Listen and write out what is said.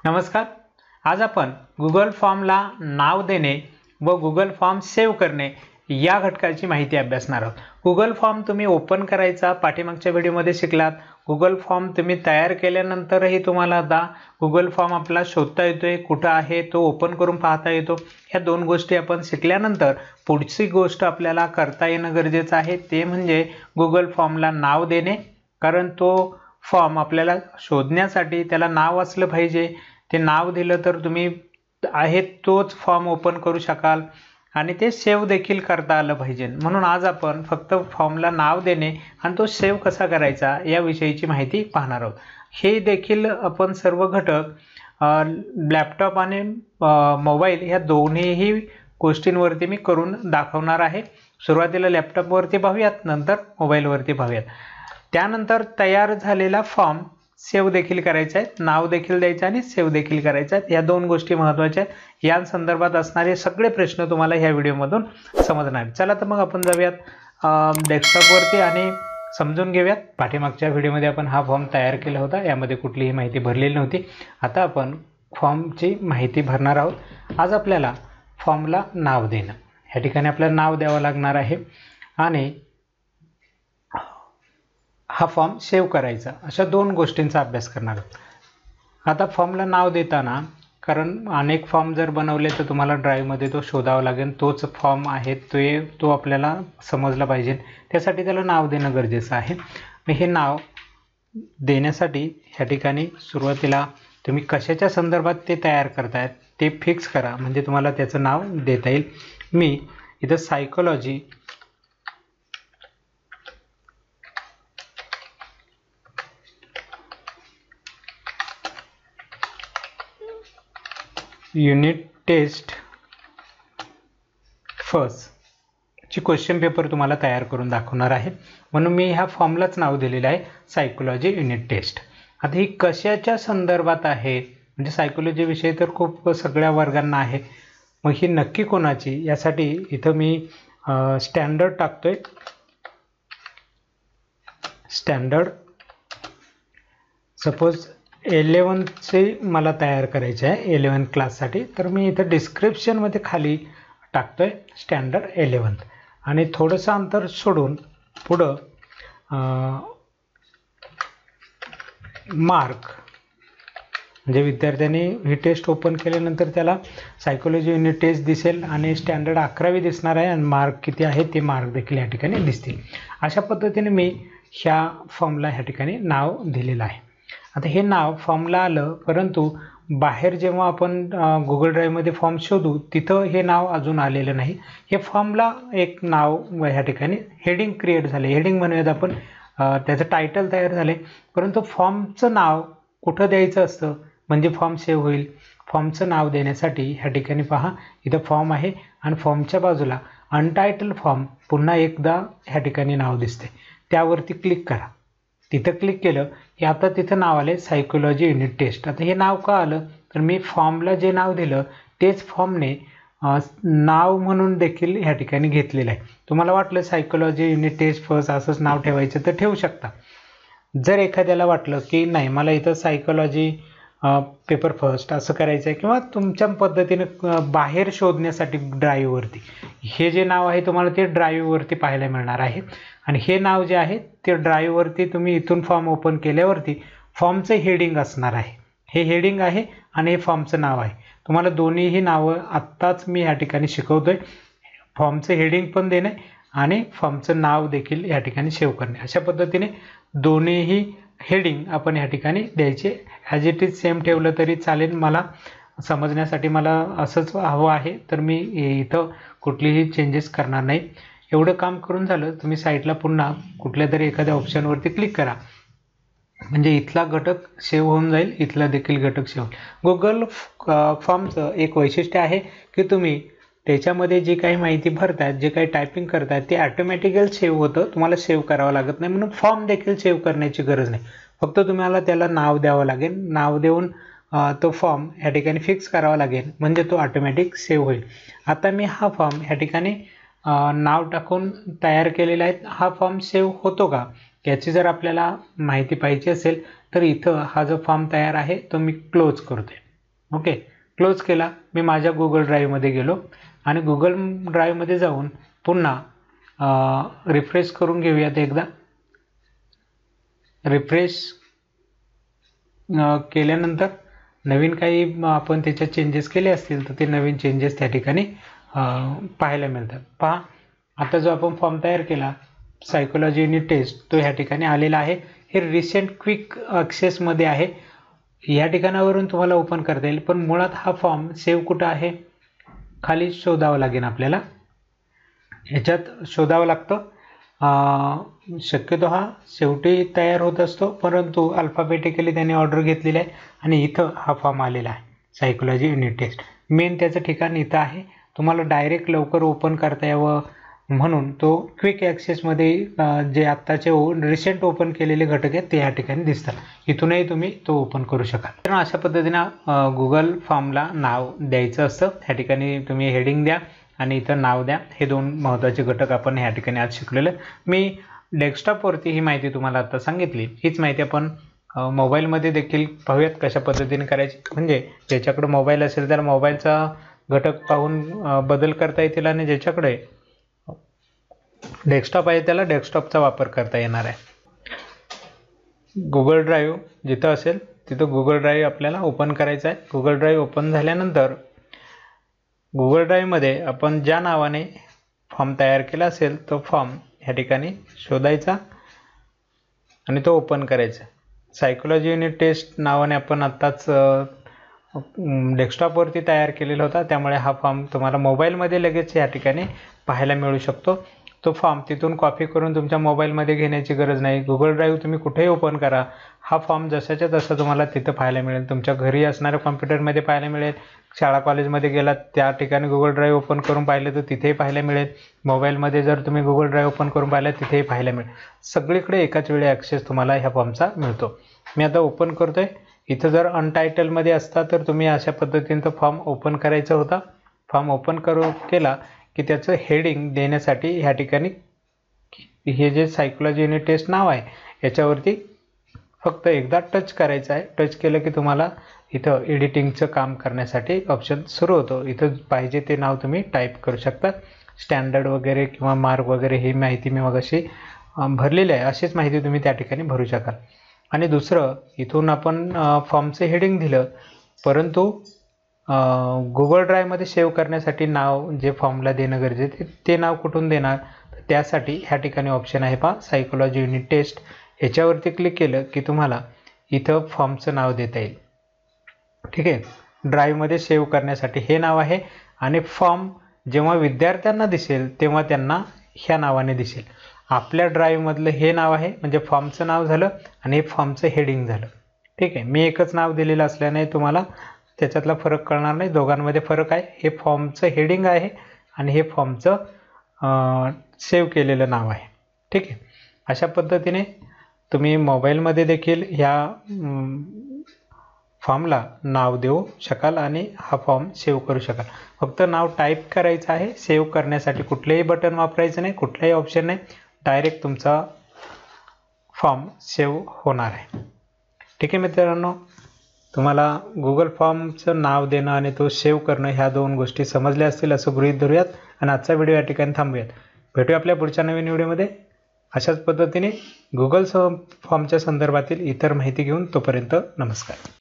नमस्कार. आज आपण गुगल फॉर्मला नाव देणे व गुगल फॉर्म सेव्ह करणे या घटकाची माहिती अभ्यासणार आहोत. गुगल फॉर्म तुम्ही ओपन करायचा पाठीमागच्या व्हिडिओमध्ये शिकलात. गुगल फॉर्म तुम्ही तयार केल्यानंतरही तुम्हाला आता गुगल फॉर्म आपला शोधता येतोय, कुठं आहे तो ओपन करून पाहता येतो. ह्या दोन गोष्टी आपण शिकल्यानंतर पुढची गोष्ट आपल्याला करता येणं गरजेचं आहे, ते म्हणजे गुगल फॉर्मला नाव देणे. कारण तो फॉर्म आपल्याला शोधण्यासाठी त्याला नाव असलं पाहिजे. ते नाव दिलं तर तुम्ही आहे तोच फॉर्म ओपन करू शकाल आणि ते सेव्ह देखील करता आलं पाहिजे. म्हणून आज आपण फक्त फॉर्मला नाव देणे आणि तो सेव्ह कसा करायचा याविषयीची माहिती पाहणार आहोत. हे देखील आपण सर्व घटक लॅपटॉप आणि मोबाईल ह्या दोन्हीही गोष्टींवरती मी करून दाखवणार आहे. सुरुवातीला लॅपटॉपवरती पाहूयात, नंतर मोबाईलवरती पाहूयात. त्यानंतर तयार झालेला फॉर्म सेव्ह देखील करायचा आहे, नाव देखील द्यायचं आणि सेव्ह देखील करायचं आहे. या दोन गोष्टी महत्त्वाच्या आहेत. या संदर्भात असणारे सगळे प्रश्न तुम्हाला ह्या व्हिडिओमधून समजणार आहेत. चला तर मग आपण जाऊयात डेस्कटॉपवरती आणि समजून घेऊयात. पाठीमागच्या व्हिडिओमध्ये आपण हा फॉर्म तयार केला होता, यामध्ये कुठलीही माहिती भरलेली नव्हती. आता आपण फॉर्मची माहिती भरणार आहोत. आज आपल्याला फॉर्मला नाव देणं, ह्या ठिकाणी आपल्याला नाव द्यावं लागणार आहे आणि हा फॉर्म सेव्ह करायचा, अशा दोन गोष्टींचा अभ्यास करणार आहोत. आता फॉर्मला नाव देताना, कारण अनेक फॉर्म जर बनवले तर तुम्हाला ड्राईव्हमध्ये तो शोधावा लागेल. तोच फॉर्म आहे तो आपल्याला समजला पाहिजे, त्यासाठी त्याला नाव देणं गरजेचं आहे. हे नाव देण्यासाठी ह्या ठिकाणी सुरुवातीला तुम्ही कशाच्या संदर्भात ते तयार करतायत ते फिक्स करा, म्हणजे तुम्हाला त्याचं नाव देता येईल. मी इथं सायकोलॉजी युनिट टेस्ट फर्स्ट ची क्वेश्चन पेपर तुम्हाला तयार करून दाखवणार आहे, म्हणून मी ह्या फॉर्मलाच नाव दिलेलं आहे सायकोलॉजी युनिट टेस्ट. आता ही कशाच्या संदर्भात आहे, म्हणजे सायकोलॉजी विषय तर खूप सगळ्या वर्गांना आहे, मग ही नक्की कोणाची, यासाठी इथं मी स्टँडर्ड टाकतोय. स्टँडर्ड सपोज 11चे मला तयार करायचे आहे, 11 क्लाससाठी, तर मी इथं डिस्क्रिप्शनमध्ये खाली टाकतोय स्टँडर्ड 11 आणि थोडंसं अंतर सोडून पुढं मार्क, म्हणजे विद्यार्थ्यांनी ही टेस्ट ओपन केल्यानंतर त्याला सायकोलॉजी युनिट टेस्ट दिसेल आणि स्टँडर्ड 11वी दिसणार आहे आणि मार्क किती आहे ते मार्क देखील या ठिकाणी दिसतील. अशा पद्धतीने मी ह्या फॉर्मला ह्या ठिकाणी नाव दिलेलं आहे. आता हे नाव फॉर्मला आलं, परंतु बाहेर जेव्हा आपण गुगल ड्राईव्हमध्ये फॉर्म शोधू तिथं हे नाव अजून आलेलं नाही. हे फॉर्मला एक नाव ह्या ठिकाणी हेडिंग क्रिएट झाले, हेडिंग म्हणूयात आपण, त्याचं टायटल तयार झाले, परंतु फॉर्मचं नाव कुठं द्यायचं असतं म्हणजे फॉर्म सेव्ह होईल. फॉर्मचं नाव देण्यासाठी ह्या ठिकाणी पहा, इथं फॉर्म आहे आणि फॉर्मच्या बाजूला अनटायटल फॉर्म पुन्हा एकदा ह्या ठिकाणी नाव दिसते, त्यावरती क्लिक करा. तिथं क्लिक केलं की आता तिथं नाव आले सायकोलॉजी युनिट टेस्ट. आता हे नाव का आलं, तर मी फॉर्मला जे नाव दिलं तेच फॉर्मने नाव म्हणून देखील ह्या ठिकाणी घेतलेलं आहे. तुम्हाला वाटलं सायकोलॉजी युनिट टेस्ट फर्स्ट असंच नाव ठेवायचं तर ठेवू शकता. जर एखाद्याला वाटलं की नाही मला इथं सायकोलॉजी पेपर फर्स्ट असं करायचं आहे, किंवा तुमच्या पद्धतीने बाहेर शोधण्यासाठी ड्राईव्हवरती हे जे नाव आहे तुम्हाला ते ड्राईव्हवरती पाहायला मिळणार आहे आणि हे नाव जे आहे ते ड्राईव्हवरती तुम्ही इथून फॉर्म ओपन केल्यावरती फॉर्मचं हेडिंग असणार आहे. हे हेडिंग आहे आणि हे फॉर्मचं नाव आहे. तुम्हाला दोन्हीही नावं आत्ताच मी ह्या ठिकाणी शिकवतोय. फॉर्मचं हेडिंग पण देणे आणि फॉर्मचं नाव देखील ह्या ठिकाणी सेव्ह करणे, अशा पद्धतीने दोन्हीही हेडिंग आपण ह्या ठिकाणी द्यायचे. ॲज इट इज सेम ठेवलं तरी चालेल, मला समजण्यासाठी मला असंच हवं आहे, तर मी इथं कुठलीही चेंजेस करणार नाही. एवढं काम करून झालं तुम्ही साईटला पुन्हा कुठल्या तरी एखाद्या ऑप्शनवरती क्लिक करा, म्हणजे इथला घटक सेव्ह होऊन जाईल, इथला देखील घटक सेव्ह होईल. गुगल फॉर्मचं एक वैशिष्ट्य आहे की तुम्ही त्याच्यामध्ये जी काही माहिती भरतायत, जे काही टायपिंग करतायत ते ॲटोमॅटिकली सेव्ह होतं, तुम्हाला सेव्ह करावं लागत नाही. म्हणून फॉर्म देखील सेव्ह करण्याची गरज नाही, फक्त तुम्हाला त्याला नाव द्यावं लागेल. नाव देऊन तो फॉर्म ह्या ठिकाणी फिक्स करावा लागेल, म्हणजे तो ऑटोमॅटिक सेव्ह होईल. आता मी हा फॉर्म ह्या ठिकाणी नाव टाकून तयार केलेला आहे. हा फॉर्म सेव्ह होतो का याची जर आपल्याला माहिती पाहिजे असेल तर इथं हा जो फॉर्म तयार आहे तो मी क्लोज करतोय. ओके, क्लोज केला. मी माझ्या गुगल ड्राईव्हमध्ये गेलो आणि गुगल ड्राईव्हमध्ये जाऊन पुन्हा रिफ्रेश करून घेऊयात एकदा. रिफ्रेश केल्यानंतर नवीन काही आपण त्याच्यात चेंजेस केले असतील तर ते नवीन चेंजेस त्या ठिकाणी पाहायला मिळतात. पहा, आता जो आपण फॉर्म तयार केला सायकोलॉजी युनिट टेस्ट तो ह्या ठिकाणी आलेला आहे. हे रिसेंट क्विक ॲक्सेसमध्ये आहे. या ठिकाणावरून तुम्हाला ओपन करता येईल. पण मुळात हा फॉर्म सेव्ह कुठं आहे, खाली शोधावं लागेल आपल्याला. ह्याच्यात शोधावं लागतं. शक्यतो हा शेवटी तयार होत असतो, परंतु अल्फाबेटिकली त्याने ऑर्डर घेतलेली आहे आणि इथं हा फॉर्म आलेला आहे सायकोलॉजी युनिट टेस्ट. मेन त्याचं ठिकाण इथं आहे. तुम्हाला डायरेक्ट लवकर ओपन करता यावं म्हणून तो क्विक ॲक्सेसमध्ये जे आत्ताचे रिसेंट ओपन केलेले घटक आहेत ते या ठिकाणी दिसतात. इथूनही तुम्ही तो ओपन करू शकाल. तर अशा पद्धतीनं गुगल फॉर्मला नाव द्यायचं असतं. ह्या ठिकाणी तुम्ही हेडिंग द्या आणि इथं नाव द्या. हे दोन महत्त्वाचे घटक आपण ह्या ठिकाणी आज शिकलेलं. मी डेस्कटॉपवरती ही माहिती तुम्हाला आता सांगितली. हीच माहिती आपण मोबाईलमध्ये देखील पाहूयात कशा पद्धतीने करायची. म्हणजे ज्याच्याकडे मोबाईल असेल तर मोबाईलचा घटक पाहून बदल करता येतील आणि ज्याच्याकडे डेस्कटॉप आहे त्याला डेस्कटॉपचा वापर करता येणार आहे. गुगल ड्राईव्ह जिथं असेल तिथं गुगल ड्राईव्ह आपल्याला ओपन करायचं आहे. गुगल ड्राईव्ह ओपन झाल्यानंतर गुगल ड्राईव्हमध्ये आपण ज्या नावाने फॉर्म तयार केला असेल तो फॉर्म ह्या ठिकाणी शोधायचा आणि तो ओपन करायचा. सायकोलॉजी युनिट टेस्ट नावाने आपण आत्ताच डेस्कटॉपवरती तयार केलेला होता, त्यामुळे हा फॉर्म तुम्हाला मोबाईलमध्ये लगेच या ठिकाणी पाहायला मिळू शकतो. तो फॉर्म तिथून कॉपी करून तुमच्या मोबाईलमध्ये घेण्याची गरज नाही. गुगल ड्राईव्ह तुम्ही कुठेही ओपन करा, हा फॉर्म जसाच्या तसा तुम्हाला तिथं पाहायला मिळेल. तुमच्या घरी असणाऱ्या कॉम्प्युटरमध्ये पाहायला मिळेल. शाळा कॉलेजमध्ये गेलात त्या ठिकाणी गुगल ड्राईव्ह ओपन करून पाहिलं तर तिथेही पाहायला मिळेल. मोबाईलमध्ये जर तुम्ही गुगल ड्राईव्ह ओपन करून पाहिलं तिथेही पाहायला मिळेल. सगळीकडे एकाच वेळी ॲक्सेस तुम्हाला ह्या फॉर्मचा मिळतो. मी आता ओपन करतोय. इथं जर अनटायटलमध्ये असता तर तुम्ही अशा पद्धतीनं फॉर्म ओपन करायचा होता. फॉर्म ओपन केला की त्याचं हेडिंग देण्यासाठी ह्या ठिकाणी हे जे सायकोलॉजी युनिट टेस्ट नाव आहे याच्यावरती फक्त एकदा टच करायचं आहे. टच केलं की तुम्हाला इथं एडिटिंगचं काम करण्यासाठी ऑप्शन सुरू होतो. इथं पाहिजे ते नाव तुम्ही टाईप करू शकता. स्टँडर्ड वगैरे किंवा मार्क वगैरे ही माहिती मी मगाशी भरलेली आहे. अशीच माहिती तुम्ही त्या ठिकाणी भरू शकाल. आणि दुसरं, इथून आपण फॉर्मचं हेडिंग दिलं, परंतु गुगल ड्राईव्हमध्ये सेव्ह करण्यासाठी नाव जे फॉर्मला देणं गरजेचं ते नाव कुठून देणार, तर त्यासाठी ह्या ठिकाणी ऑप्शन आहे पहा सायकोलॉजी युनिट टेस्ट. ह्याच्यावरती क्लिक केलं की तुम्हाला इथं फॉर्मचं नाव देता येईल. ठीक आहे, ड्राईव्हमध्ये सेव्ह करण्यासाठी हे नाव आहे आणि फॉर्म जेव्हा विद्यार्थ्यांना दिसेल तेव्हा त्यांना ह्या नावाने दिसेल. आपल्या ड्राईव्हमधलं हे नाव आहे म्हणजे फॉर्मचं नाव झालं आणि हे फॉर्मचं हेडिंग झालं. ठीक आहे, मी एकच नाव दिलेलं असल्याने तुम्हाला त्याच्यातला फरक कळणार नाही. दोघांमध्ये फरक आहे. हे फॉर्मचं हेडिंग आहे आणि हे फॉर्मचं सेव्ह केलेलं नाव आहे. ठीक आहे, अशा पद्धतीने तुम्ही मोबाईलमध्ये देखील ह्या फॉर्मला नाव देऊ शकाल आणि हा फॉर्म सेव्ह करू शकाल. फक्त नाव टाईप करायचं आहे. सेव्ह करण्यासाठी कुठलेही बटन वापरायचं नाही, कुठलाही ऑप्शन नाही. डायरेक्ट तुमचा फॉर्म सेव्ह होणार आहे. ठीक आहे मित्रांनो, तुम्हाला गुगल फॉर्मचं नाव देणं आणि तो सेव्ह करणं ह्या दोन गोष्टी समजल्या असतील असं गृहीत धरूयात आणि आजचा व्हिडिओ या ठिकाणी थांबूयात. भेटूया आपल्या पुढच्या नवीन व्हिडिओमध्ये अशाच पद्धतीने गुगल फॉर्मच्या संदर्भातील इतर माहिती घेऊन. तोपर्यंत नमस्कार.